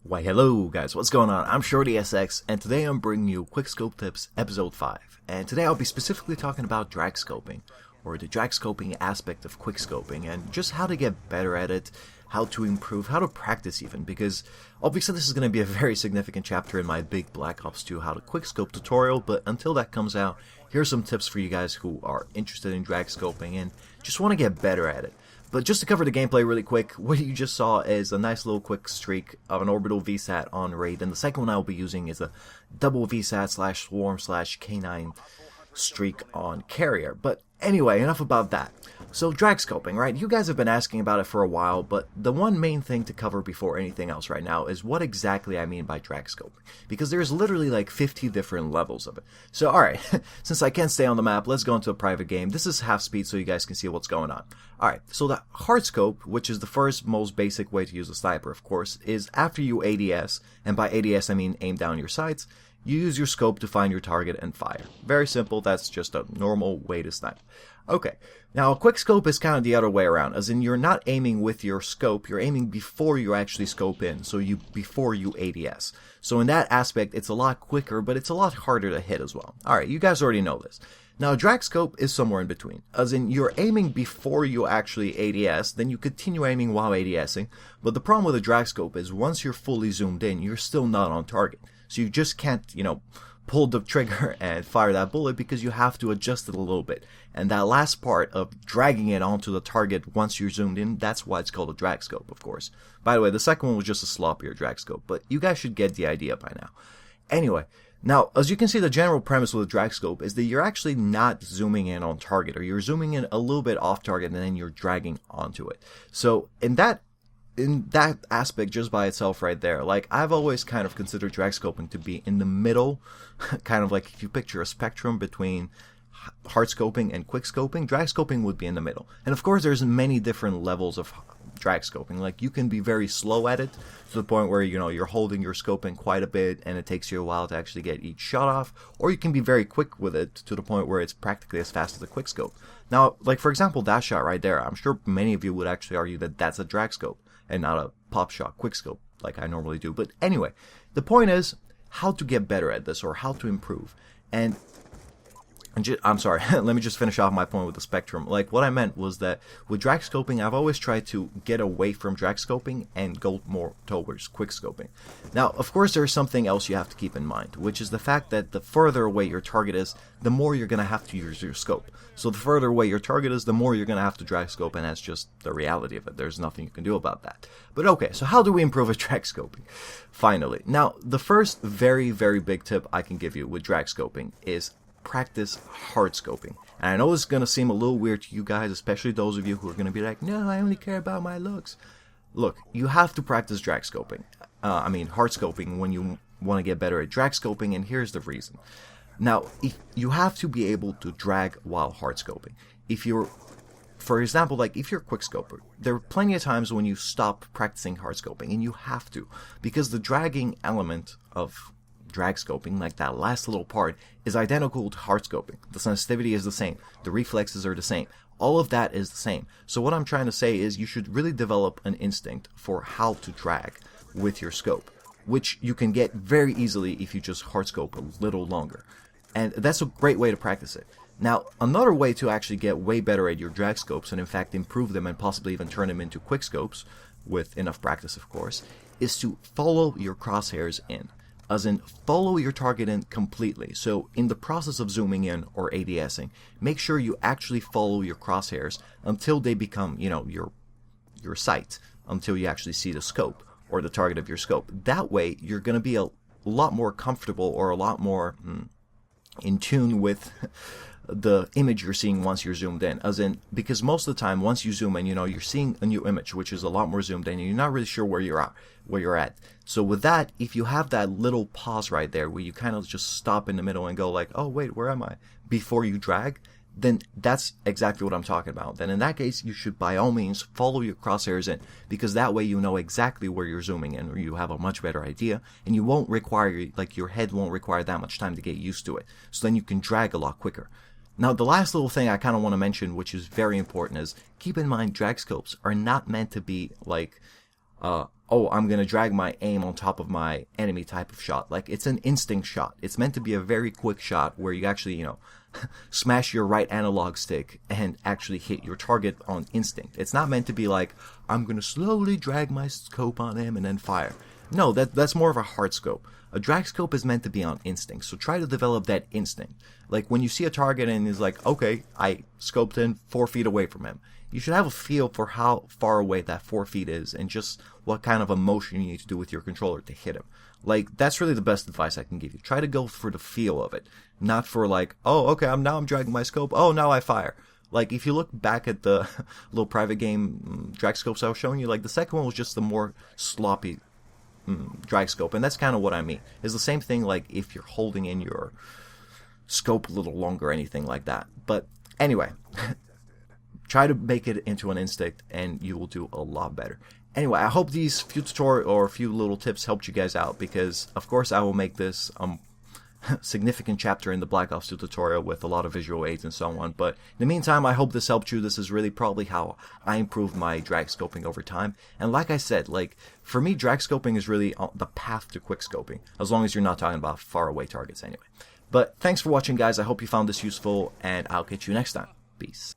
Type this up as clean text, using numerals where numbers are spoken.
Why hello guys, what's going on? I'm ShortySX and today I'm bringing you Quick Scope Tips Episode 5. And today I'll be specifically talking about drag scoping, or the drag scoping aspect of quick scoping, and just how to get better at it, how to improve, how to practice even, because obviously this is going to be a very significant chapter in my big Black Ops 2 how to quick scope tutorial, but until that comes out, here's some tips for you guys who are interested in drag scoping and just want to get better at it. But just to cover the gameplay really quick, what you just saw is a nice little quick streak of an orbital VSAT on raid, and the second one I'll be using is a double VSAT slash swarm slash K9 streak on carrier. But anyway, enough about that. So drag scoping, right? You guys have been asking about it for a while, but the one main thing to cover before anything else right now is what exactly I mean by drag scoping. Because there's literally like 50 different levels of it. So alright, since I can't stay on the map, let's go into a private game. This is half speed so you guys can see what's going on. Alright, so the hard scope, which is the first most basic way to use a sniper, of course, is after you ADS, and by ADS I mean aim down your sights, you use your scope to find your target and fire. Very simple, that's just a normal way to snipe. Okay, now a quick scope is kind of the other way around, as in you're not aiming with your scope, you're aiming before you actually scope in, so before you ADS. So in that aspect, it's a lot quicker, but it's a lot harder to hit as well. Alright, you guys already know this. Now, drag scope is somewhere in between, as in you're aiming before you actually ADS, then you continue aiming while ADSing, but the problem with a drag scope is once you're fully zoomed in, you're still not on target. So you just can't, pull the trigger and fire that bullet because you have to adjust it a little bit. And that last part of dragging it onto the target once you're zoomed in, that's why it's called a drag scope, of course. By the way, the second one was just a sloppier drag scope, but you guys should get the idea by now. Anyway, now, as you can see, the general premise with a drag scope is that you're actually not zooming in on target, or you're zooming in a little bit off target and then you're dragging onto it. So in that aspect just by itself right there, like I've always kind of considered drag scoping to be in the middle, kind of like if you picture a spectrum between hard scoping and quick scoping, drag scoping would be in the middle. And of course there's many different levels of drag scoping. Like you can be very slow at it to the point where you're holding your scope in quite a bit and it takes you a while to actually get each shot off, or you can be very quick with it to the point where it's practically as fast as a quick scope. Now, like for example that shot right there, I'm sure many of you would actually argue that that's a drag scope and not a pop shot quick scope like I normally do. But anyway, the point is how to get better at this, or how to improve. And I'm sorry, let me just finish off my point with the spectrum. Like what I meant was that with drag scoping, I've always tried to get away from drag scoping and go more towards quick scoping. Now, of course, there's something else you have to keep in mind, which is the fact that the further away your target is, the more you're going to have to use your scope. So the further away your target is, the more you're going to have to drag scope, and that's just the reality of it. There's nothing you can do about that. But okay, so how do we improve at drag scoping? Finally. Now, the first very, very big tip I can give you with drag scoping is practice hard scoping. And I know it's going to seem a little weird to you guys, especially those of you who are going to be like, no, I only care about my looks. Look, you have to practice drag scoping. Hard scoping when you want to get better at drag scoping, and here's the reason. Now, you have to be able to drag while hard scoping. For example, like if you're a quick scoper, there are plenty of times when you stop practicing hard scoping, and you have to, because the dragging element of drag scoping, like that last little part, is identical to hard scoping. The sensitivity is the same. The reflexes are the same. All of that is the same. So what I'm trying to say is you should really develop an instinct for how to drag with your scope, which you can get very easily if you just hard scope a little longer. And that's a great way to practice it. Now, another way to actually get way better at your drag scopes, and in fact improve them and possibly even turn them into quick scopes, with enough practice of course, is to follow your crosshairs in. As in, follow your target in completely. So in the process of zooming in or ADSing, make sure you actually follow your crosshairs until they become, your sight, until you actually see the scope or the target of your scope. That way, you're going to be a lot more comfortable, or a lot more in tune with the image you're seeing once you're zoomed in. As in, because most of the time once you zoom in, you're seeing a new image which is a lot more zoomed in and you're not really sure where you're at. So with that, if you have that little pause right there where you kind of just stop in the middle and go like, oh wait, where am I, before you drag, then that's exactly what I'm talking about. Then in that case, you should by all means follow your crosshairs in, because that way you know exactly where you're zooming in, or you have a much better idea, and you won't require, like your head won't require that much time to get used to it. So then you can drag a lot quicker. Now, the last little thing I kind of want to mention, which is very important, is keep in mind drag scopes are not meant to be like oh, I'm going to drag my aim on top of my enemy type of shot. Like, it's an instinct shot. It's meant to be a very quick shot where you actually, smash your right analog stick and actually hit your target on instinct. It's not meant to be like, I'm going to slowly drag my scope on him and then fire. No, that's more of a hard scope. A drag scope is meant to be on instinct, so try to develop that instinct. Like, when you see a target and it's like, okay, I scoped in 4 feet away from him, you should have a feel for how far away that 4 feet is and just what kind of a motion you need to do with your controller to hit him. Like, that's really the best advice I can give you. Try to go for the feel of it, not for like, oh, okay, I'm dragging my scope, oh, now I fire. Like, if you look back at the little private game drag scopes I was showing you, like, the second one was just the more sloppy drag scope, and that's kind of what I mean. It's the same thing like if you're holding in your scope a little longer or anything like that. But anyway, try to make it into an instinct and you will do a lot better. Anyway, I hope these few tutorial or a few little tips helped you guys out, because of course I will make this significant chapter in the Black Ops 2 tutorial with a lot of visual aids and so on. But in the meantime, I hope this helped you. This is really probably how I improved my drag scoping over time. And like I said, like, for me, drag scoping is really the path to quick scoping, as long as you're not talking about far away targets anyway. But thanks for watching, guys. I hope you found this useful, and I'll catch you next time. Peace.